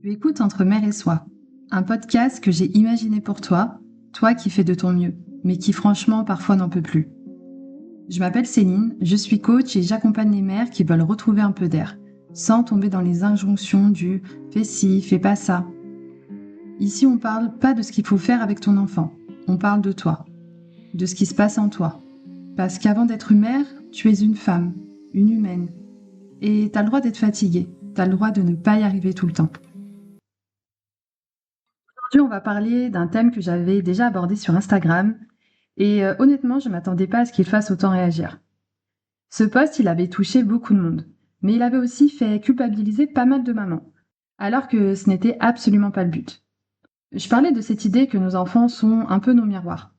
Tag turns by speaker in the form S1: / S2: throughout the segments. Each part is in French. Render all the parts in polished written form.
S1: Tu écoutes Entre mère et soi, un podcast que j'ai imaginé pour toi, toi qui fais de ton mieux, mais qui franchement parfois n'en peut plus. Je m'appelle Céline, je suis coach et j'accompagne les mères qui veulent retrouver un peu d'air, sans tomber dans les injonctions du fais ci, fais pas ça. Ici, on parle pas de ce qu'il faut faire avec ton enfant, on parle de toi, de ce qui se passe en toi. Parce qu'avant d'être une mère, tu es une femme, une humaine. Et t'as le droit d'être fatiguée, t'as le droit de ne pas y arriver tout le temps. Aujourd'hui, on va parler d'un thème que j'avais déjà abordé sur Instagram et honnêtement, je m'attendais pas à ce qu'il fasse autant réagir. Ce post, il avait touché beaucoup de monde, mais il avait aussi fait culpabiliser pas mal de mamans, alors que ce n'était absolument pas le but. Je parlais de cette idée que nos enfants sont un peu nos miroirs,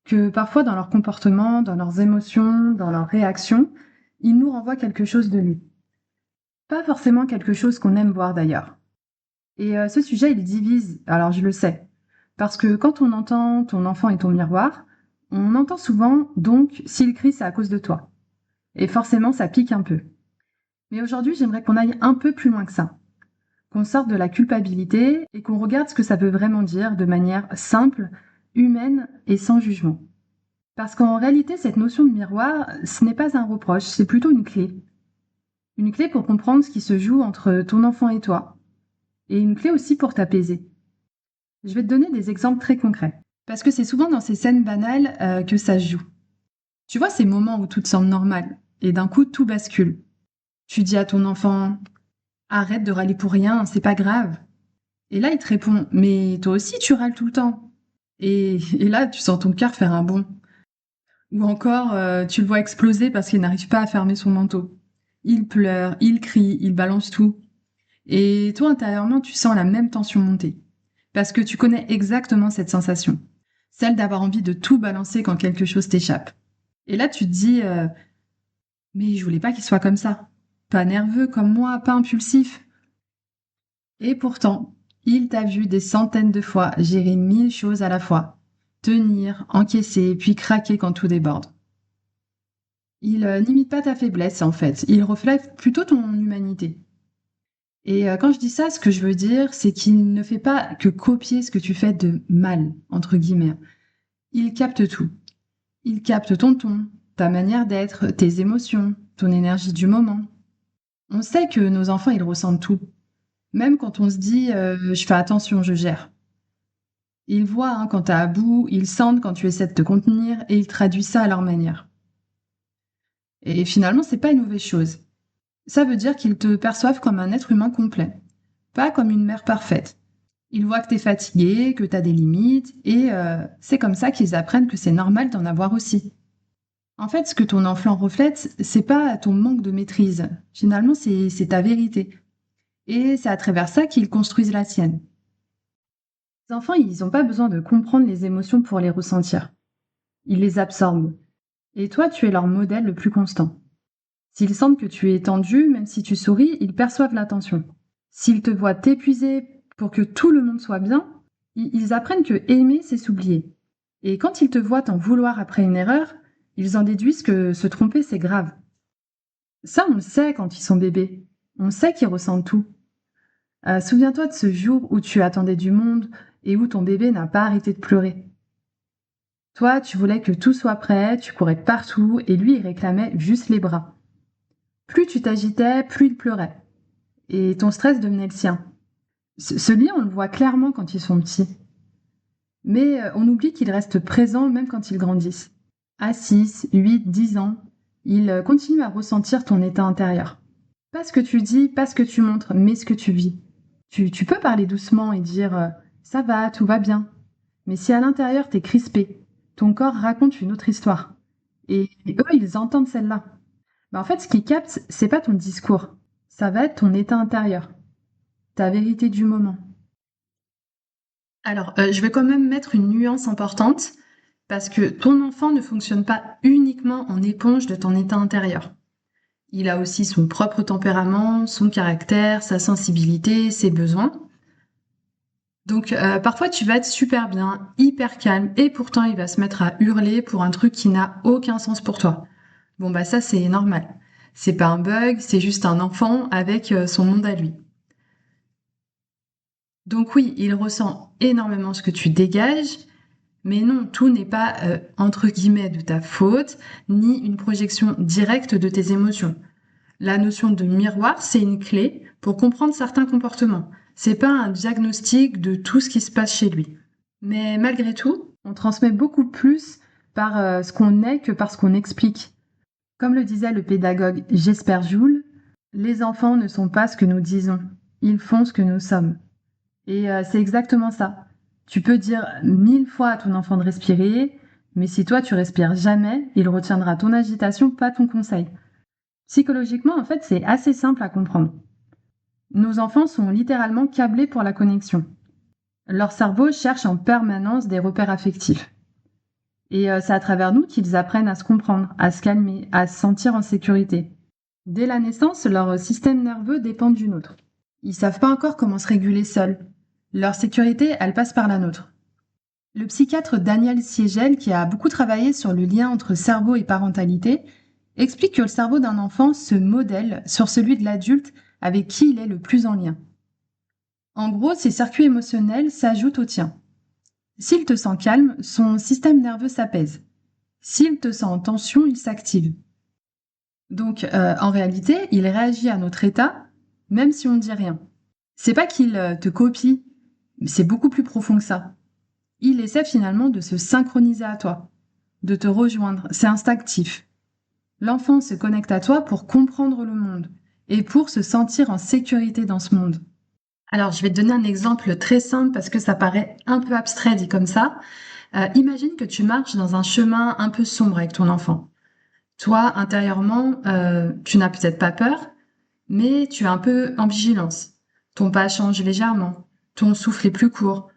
S1: que parfois dans leur comportement, dans leurs émotions, dans leurs réactions, ils nous renvoient quelque chose de lui. Pas forcément quelque chose qu'on aime voir d'ailleurs. Et ce sujet, il divise, alors je le sais. Parce que quand on entend ton enfant est ton miroir, on entend souvent donc s'il crie, c'est à cause de toi. Et forcément, ça pique un peu. Mais aujourd'hui, j'aimerais qu'on aille un peu plus loin que ça. Qu'on sorte de la culpabilité et qu'on regarde ce que ça veut vraiment dire de manière simple, humaine et sans jugement. Parce qu'en réalité, cette notion de miroir, ce n'est pas un reproche, c'est plutôt une clé. Une clé pour comprendre ce qui se joue entre ton enfant et toi. Et une clé aussi pour t'apaiser. Je vais te donner des exemples très concrets. Parce que c'est souvent dans ces scènes banales que ça se joue. Tu vois ces moments où tout te semble normal et d'un coup tout bascule. Tu dis à ton enfant arrête de râler pour rien, c'est pas grave. Et là il te répond mais toi aussi tu râles tout le temps. Et là tu sens ton cœur faire un bond. Ou encore tu le vois exploser parce qu'il n'arrive pas à fermer son manteau. Il pleure, il crie, il balance tout. Et toi intérieurement tu sens la même tension monter. Parce que tu connais exactement cette sensation. Celle d'avoir envie de tout balancer quand quelque chose t'échappe. Et là, tu te dis, mais je voulais pas qu'il soit comme ça. Pas nerveux comme moi, pas impulsif. Et pourtant, il t'a vu des centaines de fois gérer 1000 choses à la fois. Tenir, encaisser, puis craquer quand tout déborde. Il n'imite pas ta faiblesse, en fait. Il reflète plutôt ton humanité. Et quand je dis ça, ce que je veux dire, c'est qu'il ne fait pas que copier ce que tu fais de mal, entre guillemets. Il capte tout. Il capte ton ton, ta manière d'être, tes émotions, ton énergie du moment. On sait que nos enfants, ils ressentent tout. Même quand on se dit je fais attention, je gère. Ils voient quand t'es à bout, ils sentent quand tu essaies de te contenir et ils traduisent ça à leur manière. Et finalement, c'est pas une mauvaise chose. Ça veut dire qu'ils te perçoivent comme un être humain complet, pas comme une mère parfaite. Ils voient que t'es fatigué, que t'as des limites, et c'est comme ça qu'ils apprennent que c'est normal d'en avoir aussi. En fait, ce que ton enfant reflète, c'est pas ton manque de maîtrise. Finalement, c'est ta vérité. Et c'est à travers ça qu'ils construisent la sienne. Les enfants, ils n'ont pas besoin de comprendre les émotions pour les ressentir. Ils les absorbent. Et toi, tu es leur modèle le plus constant. S'ils sentent que tu es tendu, même si tu souris, ils perçoivent l'attention. S'ils te voient t'épuiser pour que tout le monde soit bien, ils apprennent que aimer, c'est s'oublier. Et quand ils te voient t'en vouloir après une erreur, ils en déduisent que se tromper, c'est grave. Ça, on le sait quand ils sont bébés. On sait qu'ils ressentent tout. Souviens-toi de ce jour où tu attendais du monde et où ton bébé n'a pas arrêté de pleurer. Toi, tu voulais que tout soit prêt, tu courais partout et lui, il réclamait juste les bras. Plus tu t'agitais, plus il pleurait. Et ton stress devenait le sien. Ce lien, on le voit clairement quand ils sont petits. Mais on oublie qu'ils restent présents même quand ils grandissent. À 6, 8, 10 ans, ils continuent à ressentir ton état intérieur. Pas ce que tu dis, pas ce que tu montres, mais ce que tu vis. Tu peux parler doucement et dire ça va, tout va bien. Mais si à l'intérieur t'es crispé, ton corps raconte une autre histoire. Et eux, ils entendent celle-là. En fait, ce qu'ils captent, c'est pas ton discours. Ça va être ton état intérieur, ta vérité du moment. Alors, je vais quand même mettre une nuance importante parce que ton enfant ne fonctionne pas uniquement en éponge de ton état intérieur. Il a aussi son propre tempérament, son caractère, sa sensibilité, ses besoins. Donc parfois tu vas être super bien, hyper calme, et pourtant il va se mettre à hurler pour un truc qui n'a aucun sens pour toi. Bon bah ça c'est normal. C'est pas un bug, c'est juste un enfant avec son monde à lui. Donc oui, il ressent énormément ce que tu dégages, mais non, tout n'est pas entre guillemets de ta faute, ni une projection directe de tes émotions. La notion de miroir, c'est une clé pour comprendre certains comportements. C'est pas un diagnostic de tout ce qui se passe chez lui. Mais malgré tout, on transmet beaucoup plus par ce qu'on est que par ce qu'on explique. Comme le disait le pédagogue Jesper Joule, les enfants ne sont pas ce que nous disons, ils font ce que nous sommes. Et c'est exactement ça. Tu peux dire 1000 fois à ton enfant de respirer, mais si toi tu respires jamais, il retiendra ton agitation, pas ton conseil. Psychologiquement, en fait, c'est assez simple à comprendre. Nos enfants sont littéralement câblés pour la connexion. Leur cerveau cherche en permanence des repères affectifs. Et c'est à travers nous qu'ils apprennent à se comprendre, à se calmer, à se sentir en sécurité. Dès la naissance, leur système nerveux dépend du nôtre. Ils savent pas encore comment se réguler seuls. Leur sécurité, elle passe par la nôtre. Le psychiatre Daniel Siegel, qui a beaucoup travaillé sur le lien entre cerveau et parentalité, explique que le cerveau d'un enfant se modèle sur celui de l'adulte avec qui il est le plus en lien. En gros, ses circuits émotionnels s'ajoutent aux tiens. S'il te sent calme, son système nerveux s'apaise. S'il te sent en tension, il s'active. Donc, en réalité, il réagit à notre état, même si on ne dit rien. C'est pas qu'il te copie, c'est beaucoup plus profond que ça. Il essaie finalement de se synchroniser à toi, de te rejoindre, c'est instinctif. L'enfant se connecte à toi pour comprendre le monde et pour se sentir en sécurité dans ce monde. Alors, je vais te donner un exemple très simple parce que ça paraît un peu abstrait dit comme ça. Imagine que tu marches dans un chemin un peu sombre avec ton enfant. Toi, intérieurement, tu n'as peut-être pas peur, mais tu es un peu en vigilance. Ton pas change légèrement, ton souffle est plus court,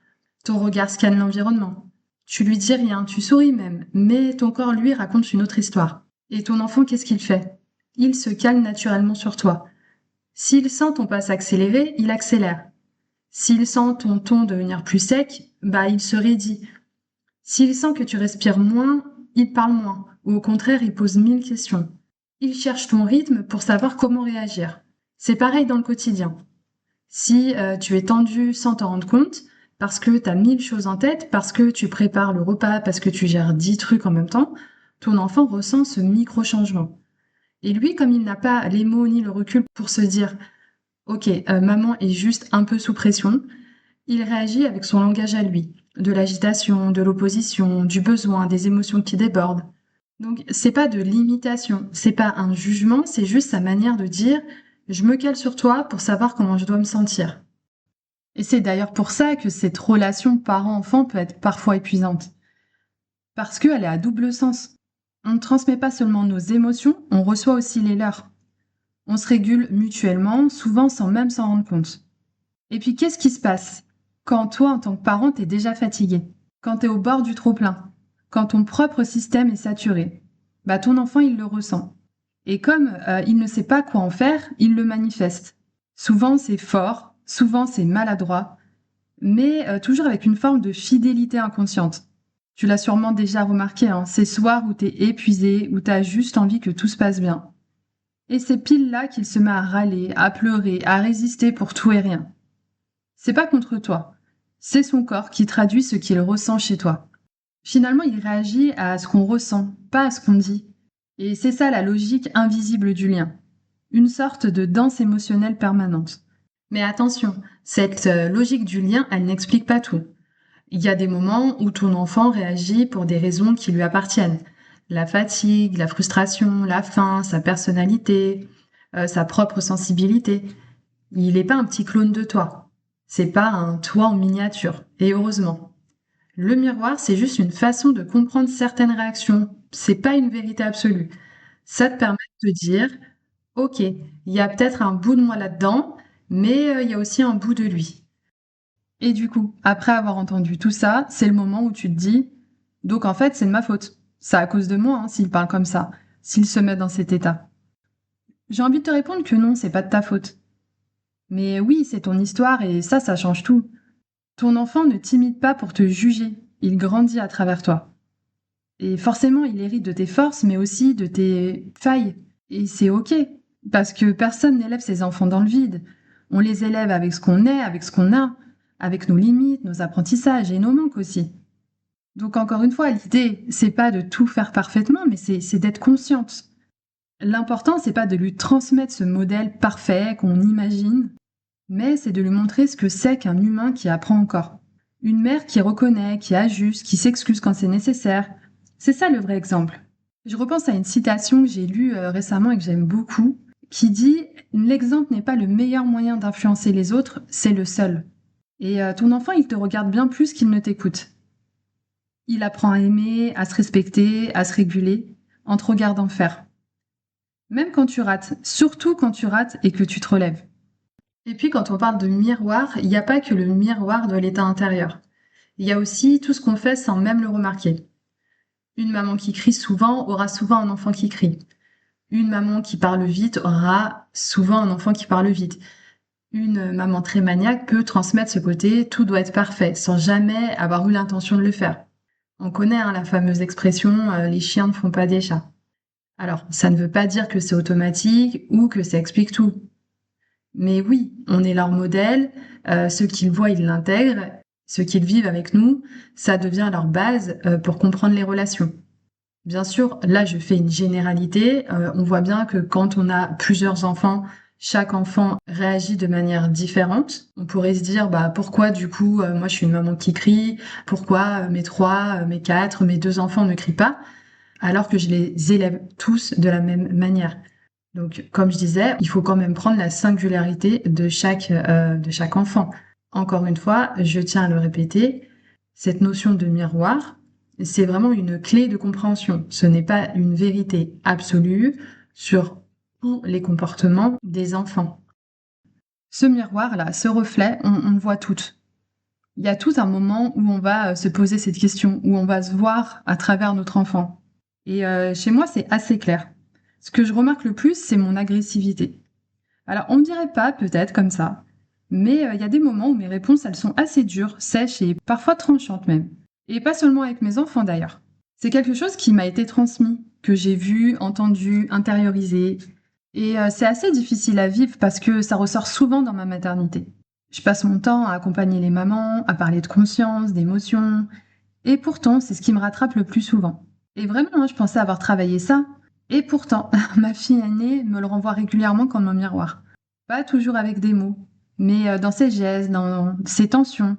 S1: ton regard scanne l'environnement. Tu lui dis rien, tu souris même, mais ton corps, lui, raconte une autre histoire. Et ton enfant, qu'est-ce qu'il fait? Il se calme naturellement sur toi. S'il sent ton pas s'accélérer, il accélère. S'il sent ton ton devenir plus sec, bah il se raidit. S'il sent que tu respires moins, il parle moins, ou au contraire, il pose 1000 questions. Il cherche ton rythme pour savoir comment réagir. C'est pareil dans le quotidien. Si tu es tendu sans t'en rendre compte, parce que tu as 1000 choses en tête, parce que tu prépares le repas, parce que tu gères 10 trucs en même temps, ton enfant ressent ce micro-changement. Et lui, comme il n'a pas les mots ni le recul pour se dire Ok, maman est juste un peu sous pression, il réagit avec son langage à lui, de l'agitation, de l'opposition, du besoin, des émotions qui débordent. Donc c'est pas de l'imitation, c'est pas un jugement, c'est juste sa manière de dire je me cale sur toi pour savoir comment je dois me sentir. Et c'est d'ailleurs pour ça que cette relation parent-enfant peut être parfois épuisante. Parce qu'elle est à double sens. On ne transmet pas seulement nos émotions, on reçoit aussi les leurs. On se régule mutuellement, souvent sans même s'en rendre compte. Et puis qu'est-ce qui se passe quand toi, en tant que parent, t'es déjà fatigué? Quand t'es au bord du trop-plein? Quand ton propre système est saturé? Bah ton enfant, il le ressent. Et comme il ne sait pas quoi en faire, il le manifeste. Souvent c'est fort, souvent c'est maladroit, mais toujours avec une forme de fidélité inconsciente. Tu l'as sûrement déjà remarqué, hein, ces soirs où t'es épuisé, où t'as juste envie que tout se passe bien. Et c'est pile là qu'il se met à râler, à pleurer, à résister pour tout et rien. C'est pas contre toi, c'est son corps qui traduit ce qu'il ressent chez toi. Finalement, il réagit à ce qu'on ressent, pas à ce qu'on dit. Et c'est ça la logique invisible du lien. Une sorte de danse émotionnelle permanente. Mais attention, cette logique du lien, elle n'explique pas tout. Il y a des moments où ton enfant réagit pour des raisons qui lui appartiennent. La fatigue, la frustration, la faim, sa personnalité, sa propre sensibilité. Il n'est pas un petit clone de toi. C'est pas un toi en miniature. Et heureusement. Le miroir, c'est juste une façon de comprendre certaines réactions. C'est pas une vérité absolue. Ça te permet de te dire, ok, il y a peut-être un bout de moi là-dedans, mais il y a aussi un bout de lui. Et du coup, après avoir entendu tout ça, c'est le moment où tu te dis, donc en fait, c'est de ma faute. C'est à cause de moi, hein, s'il parle comme ça, s'il se met dans cet état. J'ai envie de te répondre que non, c'est pas de ta faute. Mais oui, c'est ton histoire et ça change tout. Ton enfant ne t'imite pas pour te juger, il grandit à travers toi. Et forcément, il hérite de tes forces, mais aussi de tes failles. Et c'est ok, parce que personne n'élève ses enfants dans le vide. On les élève avec ce qu'on est, avec ce qu'on a. avec nos limites, nos apprentissages et nos manques aussi. Donc encore une fois, l'idée, c'est pas de tout faire parfaitement, mais c'est d'être consciente. L'important, c'est pas de lui transmettre ce modèle parfait qu'on imagine, mais c'est de lui montrer ce que c'est qu'un humain qui apprend encore. Une mère qui reconnaît, qui ajuste, qui s'excuse quand c'est nécessaire. C'est ça le vrai exemple. Je repense à une citation que j'ai lue récemment et que j'aime beaucoup, qui dit « L'exemple n'est pas le meilleur moyen d'influencer les autres, c'est le seul. » Et ton enfant, il te regarde bien plus qu'il ne t'écoute. Il apprend à aimer, à se respecter, à se réguler, en te regardant faire. Même quand tu rates, surtout quand tu rates et que tu te relèves. Et puis quand on parle de miroir, il n'y a pas que le miroir de l'état intérieur. Il y a aussi tout ce qu'on fait sans même le remarquer. Une maman qui crie souvent aura souvent un enfant qui crie. Une maman qui parle vite aura souvent un enfant qui parle vite. Une maman très maniaque peut transmettre ce côté « tout doit être parfait » sans jamais avoir eu l'intention de le faire. On connaît la fameuse expression « les chiens ne font pas des chats ». Alors, ça ne veut pas dire que c'est automatique ou que ça explique tout. Mais oui, on est leur modèle, ce qu'ils voient, ils l'intègrent, ce qu'ils vivent avec nous, ça devient leur base pour comprendre les relations. Bien sûr, là je fais une généralité, on voit bien que quand on a plusieurs enfants, chaque enfant réagit de manière différente. On pourrait se dire, pourquoi du coup, moi je suis une maman qui crie, pourquoi mes 3, mes 4, mes 2 enfants ne crient pas, alors que je les élève tous de la même manière. Donc, comme je disais, il faut quand même prendre la singularité de chaque enfant. Encore une fois, je tiens à le répéter, cette notion de miroir, c'est vraiment une clé de compréhension. Ce n'est pas une vérité absolue sur tous les comportements des enfants. Ce miroir-là, ce reflet, on le voit toutes. Il y a tout un moment où on va se poser cette question, où on va se voir à travers notre enfant. Et chez moi, c'est assez clair. Ce que je remarque le plus, c'est mon agressivité. Alors, on ne dirait pas peut-être comme ça, mais il y a des moments où mes réponses, elles sont assez dures, sèches et parfois tranchantes même. Et pas seulement avec mes enfants d'ailleurs. C'est quelque chose qui m'a été transmis, que j'ai vu, entendu, intériorisé. Et c'est assez difficile à vivre parce que ça ressort souvent dans ma maternité. Je passe mon temps à accompagner les mamans, à parler de conscience, d'émotions. Et pourtant, c'est ce qui me rattrape le plus souvent. Et vraiment, je pensais avoir travaillé ça. Et pourtant, ma fille aînée me le renvoie régulièrement comme un miroir. Pas toujours avec des mots, mais dans ses gestes, dans ses tensions,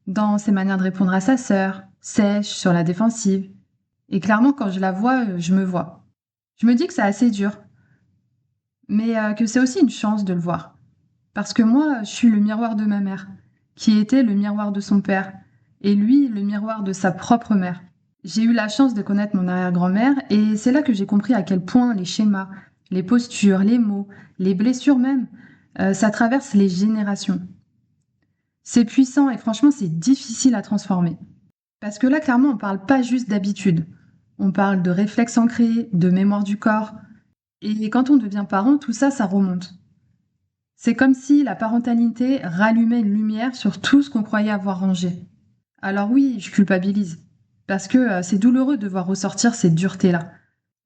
S1: dans ses manières de répondre à sa sœur, sèche, sur la défensive. Et clairement, quand je la vois, je me vois. Je me dis que c'est assez dur, mais que c'est aussi une chance de le voir. Parce que moi, je suis le miroir de ma mère, qui était le miroir de son père, et lui, le miroir de sa propre mère. J'ai eu la chance de connaître mon arrière-grand-mère, et c'est là que j'ai compris à quel point les schémas, les postures, les mots, les blessures même, ça traverse les générations. C'est puissant et franchement, c'est difficile à transformer. Parce que là, clairement, on parle pas juste d'habitude. On parle de réflexes ancrés, de mémoire du corps. Et quand on devient parent, tout ça, ça remonte. C'est comme si la parentalité rallumait une lumière sur tout ce qu'on croyait avoir rangé. Alors oui, je culpabilise. Parce que c'est douloureux de voir ressortir cette dureté-là.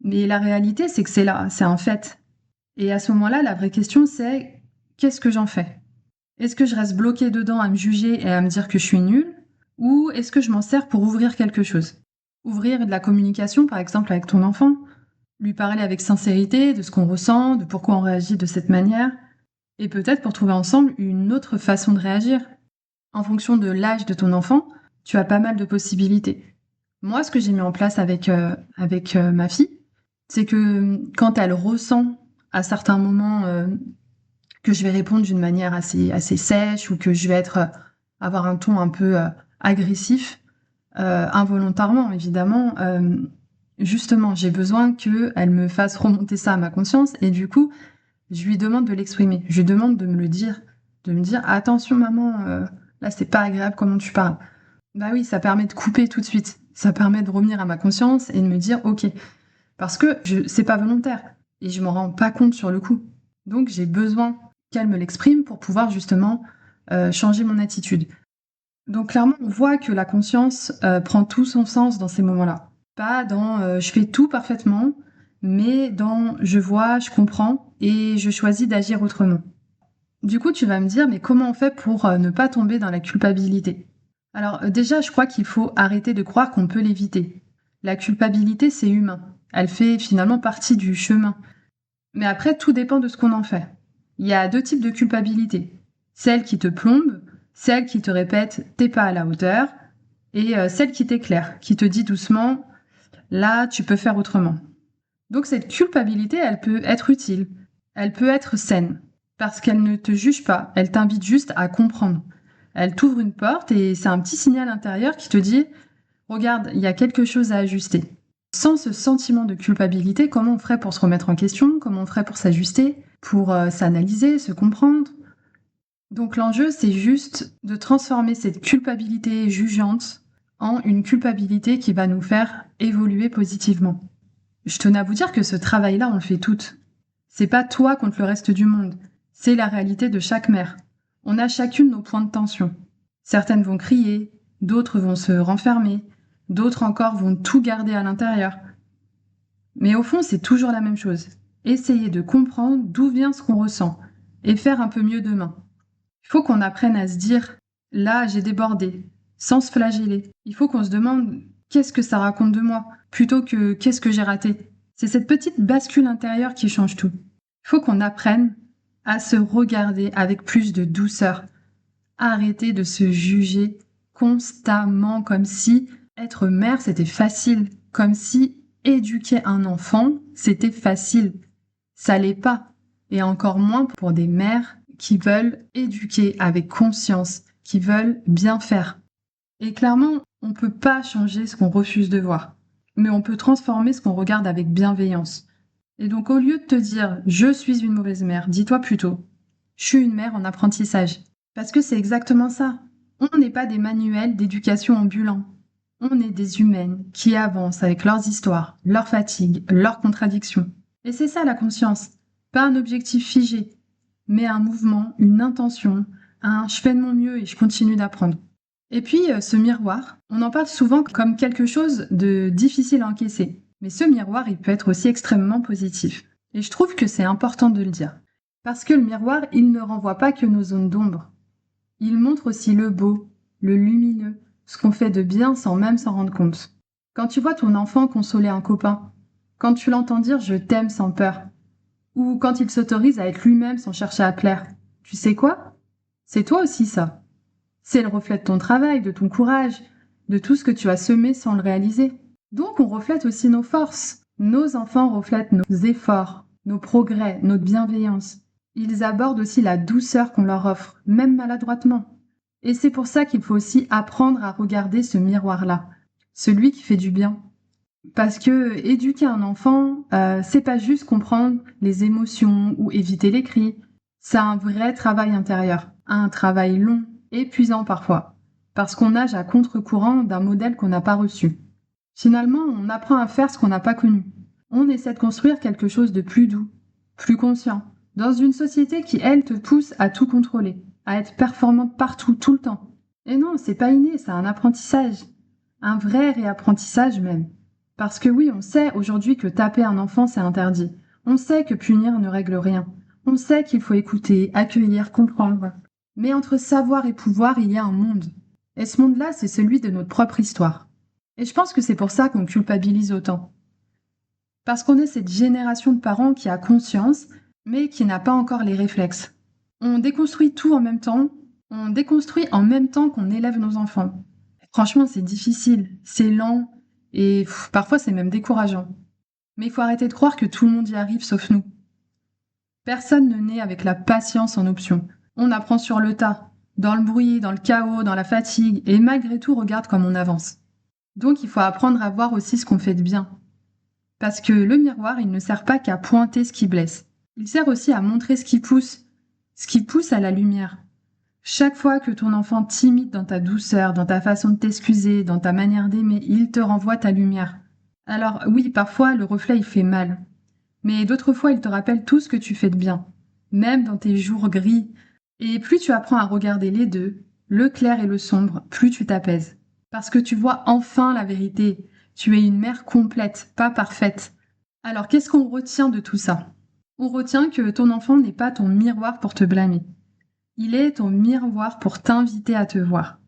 S1: Mais la réalité, c'est que c'est là, c'est un fait. Et à ce moment-là, la vraie question, c'est qu'est-ce que j'en fais? Est-ce que je reste bloquée dedans à me juger et à me dire que je suis nulle? Ou est-ce que je m'en sers pour ouvrir quelque chose? Ouvrir de la communication, par exemple, avec ton enfant. Lui parler avec sincérité de ce qu'on ressent, de pourquoi on réagit de cette manière. Et peut-être pour trouver ensemble une autre façon de réagir. En fonction de l'âge de ton enfant, tu as pas mal de possibilités. Moi, ce que j'ai mis en place avec ma fille, c'est que quand elle ressent à certains moments que je vais répondre d'une manière assez sèche ou que je vais avoir un ton un peu agressif, involontairement évidemment, justement, j'ai besoin qu'elle me fasse remonter ça à ma conscience et du coup, je lui demande de l'exprimer. Je lui demande de me le dire, de me dire attention maman, là c'est pas agréable comment tu parles. Bah oui, ça permet de couper tout de suite. Ça permet de revenir à ma conscience et de me dire ok, parce que c'est pas volontaire et je m'en rends pas compte sur le coup. Donc j'ai besoin qu'elle me l'exprime pour pouvoir justement changer mon attitude. Donc clairement, on voit que la conscience prend tout son sens dans ces moments-là. Pas dans je fais tout parfaitement, mais dans je vois, je comprends et je choisis d'agir autrement. Du coup, tu vas me dire, mais comment on fait pour ne pas tomber dans la culpabilité? Alors déjà, je crois qu'il faut arrêter de croire qu'on peut l'éviter. La culpabilité, c'est humain. Elle fait finalement partie du chemin. Mais après, tout dépend de ce qu'on en fait. Il y a deux types de culpabilité. Celle qui te plombe, celle qui te répète t'es pas à la hauteur, et celle qui t'éclaire, qui te dit doucement là, tu peux faire autrement. Donc cette culpabilité, elle peut être utile, elle peut être saine, parce qu'elle ne te juge pas, elle t'invite juste à comprendre. Elle t'ouvre une porte et c'est un petit signal intérieur qui te dit regarde, il y a quelque chose à ajuster. Sans ce sentiment de culpabilité, comment on ferait pour se remettre en question? Comment on ferait pour s'ajuster? Pour s'analyser, se comprendre? Donc l'enjeu, c'est juste de transformer cette culpabilité jugeante en une culpabilité qui va nous faire évoluer positivement. Je tenais à vous dire que ce travail-là, on le fait toutes. C'est pas toi contre le reste du monde. C'est la réalité de chaque mère. On a chacune nos points de tension. Certaines vont crier, d'autres vont se renfermer, d'autres encore vont tout garder à l'intérieur. Mais au fond, c'est toujours la même chose. Essayer de comprendre d'où vient ce qu'on ressent et faire un peu mieux demain. Il faut qu'on apprenne à se dire là, j'ai débordé, sans se flageller. Il faut qu'on se demande qu'est-ce que ça raconte de moi, plutôt que qu'est-ce que j'ai raté. C'est cette petite bascule intérieure qui change tout. Il faut qu'on apprenne à se regarder avec plus de douceur. Arrêter de se juger constamment comme si être mère c'était facile, comme si éduquer un enfant c'était facile. Ça l'est pas. Et encore moins pour des mères qui veulent éduquer avec conscience, qui veulent bien faire. Et clairement, on ne peut pas changer ce qu'on refuse de voir, mais on peut transformer ce qu'on regarde avec bienveillance. Et donc au lieu de te dire je suis une mauvaise mère, dis-toi plutôt je suis une mère en apprentissage. Parce que c'est exactement ça. On n'est pas des manuels d'éducation ambulants. On est des humaines qui avancent avec leurs histoires, leurs fatigues, leurs contradictions. Et c'est ça la conscience. Pas un objectif figé, mais un mouvement, une intention, un je fais de mon mieux et je continue d'apprendre. Et puis, ce miroir, on en parle souvent comme quelque chose de difficile à encaisser. Mais ce miroir, il peut être aussi extrêmement positif. Et je trouve que c'est important de le dire. Parce que le miroir, il ne renvoie pas que nos zones d'ombre. Il montre aussi le beau, le lumineux, ce qu'on fait de bien sans même s'en rendre compte. Quand tu vois ton enfant consoler un copain, quand tu l'entends dire je t'aime sans peur, ou quand il s'autorise à être lui-même sans chercher à plaire, tu sais quoi? C'est toi aussi ça. C'est le reflet de ton travail, de ton courage, de tout ce que tu as semé sans le réaliser. Donc on reflète aussi nos forces. Nos enfants reflètent nos efforts, nos progrès, notre bienveillance. Ils abordent aussi la douceur qu'on leur offre, même maladroitement. Et c'est pour ça qu'il faut aussi apprendre à regarder ce miroir-là, celui qui fait du bien. Parce que éduquer un enfant, c'est pas juste comprendre les émotions ou éviter les cris. C'est un vrai travail intérieur, un travail long, épuisant parfois, parce qu'on nage à contre-courant d'un modèle qu'on n'a pas reçu. Finalement, on apprend à faire ce qu'on n'a pas connu. On essaie de construire quelque chose de plus doux, plus conscient, dans une société qui, elle, te pousse à tout contrôler, à être performante partout, tout le temps. Et non, c'est pas inné, c'est un apprentissage. Un vrai réapprentissage même. Parce que oui, on sait aujourd'hui que taper un enfant, c'est interdit. On sait que punir ne règle rien. On sait qu'il faut écouter, accueillir, comprendre. Mais entre savoir et pouvoir, il y a un monde. Et ce monde-là, c'est celui de notre propre histoire. Et je pense que c'est pour ça qu'on culpabilise autant. Parce qu'on est cette génération de parents qui a conscience, mais qui n'a pas encore les réflexes. On déconstruit tout en même temps. On déconstruit en même temps qu'on élève nos enfants. Franchement, c'est difficile, c'est lent, et parfois c'est même décourageant. Mais il faut arrêter de croire que tout le monde y arrive sauf nous. Personne ne naît avec la patience en option. On apprend sur le tas, dans le bruit, dans le chaos, dans la fatigue, et malgré tout, regarde comme on avance. Donc il faut apprendre à voir aussi ce qu'on fait de bien. Parce que le miroir, il ne sert pas qu'à pointer ce qui blesse. Il sert aussi à montrer ce qui pousse à la lumière. Chaque fois que ton enfant t'imite dans ta douceur, dans ta façon de t'excuser, dans ta manière d'aimer, il te renvoie ta lumière. Alors oui, parfois le reflet il fait mal. Mais d'autres fois il te rappelle tout ce que tu fais de bien, même dans tes jours gris. Et plus tu apprends à regarder les deux, le clair et le sombre, plus tu t'apaises. Parce que tu vois enfin la vérité. Tu es une mère complète, pas parfaite. Alors qu'est-ce qu'on retient de tout ça? On retient que ton enfant n'est pas ton miroir pour te blâmer. Il est ton miroir pour t'inviter à te voir.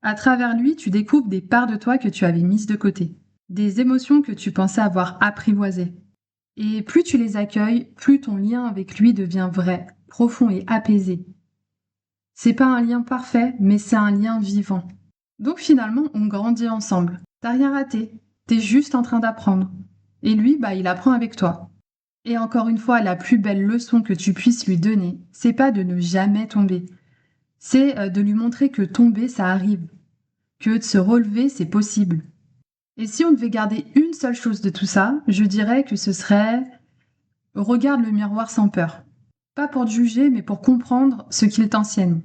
S1: À travers lui, tu découvres des parts de toi que tu avais mises de côté, des émotions que tu pensais avoir apprivoisées. Et plus tu les accueilles, plus ton lien avec lui devient vrai, profond et apaisé. C'est pas un lien parfait, mais c'est un lien vivant. Donc finalement, on grandit ensemble. T'as rien raté, t'es juste en train d'apprendre. Et lui, il apprend avec toi. Et encore une fois, la plus belle leçon que tu puisses lui donner, c'est pas de ne jamais tomber. C'est de lui montrer que tomber, ça arrive. Que de se relever, c'est possible. Et si on devait garder une seule chose de tout ça, je dirais que ce serait regarde le miroir sans peur. Pas pour te juger, mais pour comprendre ce qu'il t'enseigne.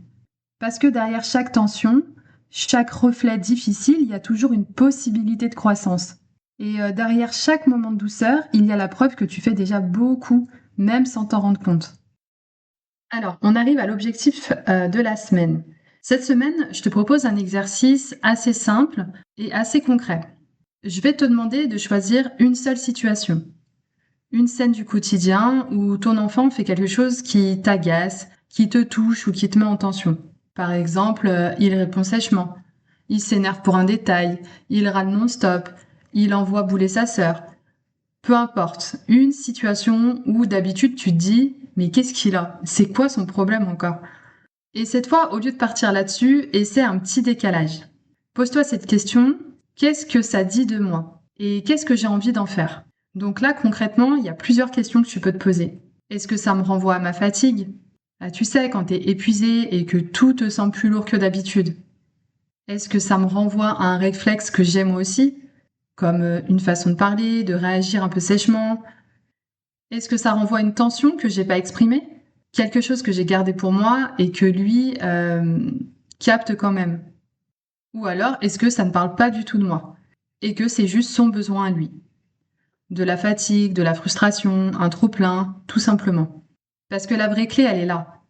S1: Parce que derrière chaque tension, chaque reflet difficile, il y a toujours une possibilité de croissance. Et derrière chaque moment de douceur, il y a la preuve que tu fais déjà beaucoup, même sans t'en rendre compte. Alors, on arrive à l'objectif de la semaine. Cette semaine, je te propose un exercice assez simple et assez concret. Je vais te demander de choisir une seule situation. Une scène du quotidien où ton enfant fait quelque chose qui t'agace, qui te touche ou qui te met en tension. Par exemple, il répond sèchement, il s'énerve pour un détail, il râle non-stop, il envoie bouler sa sœur. Peu importe, une situation où d'habitude tu te dis mais qu'est-ce qu'il a? C'est quoi son problème encore? Et cette fois, au lieu de partir là-dessus, essaie un petit décalage. Pose-toi cette question, qu'est-ce que ça dit de moi? Et qu'est-ce que j'ai envie d'en faire? Donc là, concrètement, il y a plusieurs questions que tu peux te poser. Est-ce que ça me renvoie à ma fatigue? Tu sais, quand t'es épuisé et que tout te semble plus lourd que d'habitude. Est-ce que ça me renvoie à un réflexe que j'ai moi aussi? Comme une façon de parler, de réagir un peu sèchement? Est-ce que ça renvoie à une tension que j'ai pas exprimée? Quelque chose que j'ai gardé pour moi et que lui capte quand même? Ou alors, est-ce que ça ne parle pas du tout de moi? Et que c'est juste son besoin à lui? De la fatigue, de la frustration, un trop-plein, tout simplement. Parce que la vraie clé, elle est là.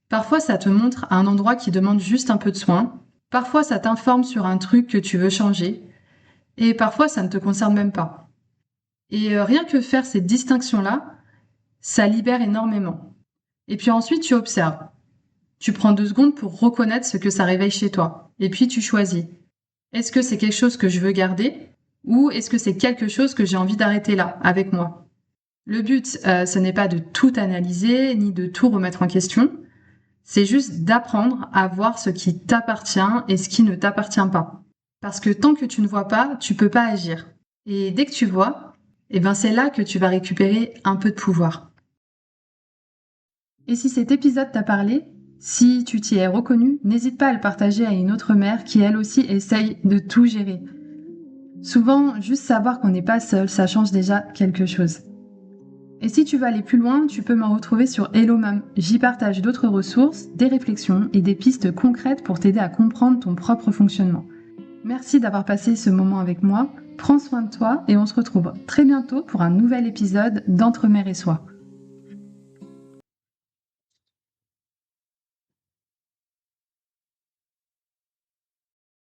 S1: Parfois, ça te montre un endroit qui demande juste un peu de soin. Parfois, ça t'informe sur un truc que tu veux changer. Et parfois, ça ne te concerne même pas. Et rien que faire cette distinction-là, ça libère énormément. Et puis ensuite, tu observes. Tu prends 2 secondes pour reconnaître ce que ça réveille chez toi. Et puis, tu choisis. Est-ce que c'est quelque chose que je veux garder ou est-ce que c'est quelque chose que j'ai envie d'arrêter là, avec moi? Le but, ce n'est pas de tout analyser ni de tout remettre en question. C'est juste d'apprendre à voir ce qui t'appartient et ce qui ne t'appartient pas. Parce que tant que tu ne vois pas, tu peux pas agir. Et dès que tu vois, c'est là que tu vas récupérer un peu de pouvoir. Et si cet épisode t'a parlé, si tu t'y es reconnu, n'hésite pas à le partager à une autre mère qui elle aussi essaye de tout gérer. Souvent, juste savoir qu'on n'est pas seul, ça change déjà quelque chose. Et si tu veux aller plus loin, tu peux me retrouver sur Hello Mom. J'y partage d'autres ressources, des réflexions et des pistes concrètes pour t'aider à comprendre ton propre fonctionnement. Merci d'avoir passé ce moment avec moi. Prends soin de toi et on se retrouve très bientôt pour un nouvel épisode d'Entre Mère et Soi.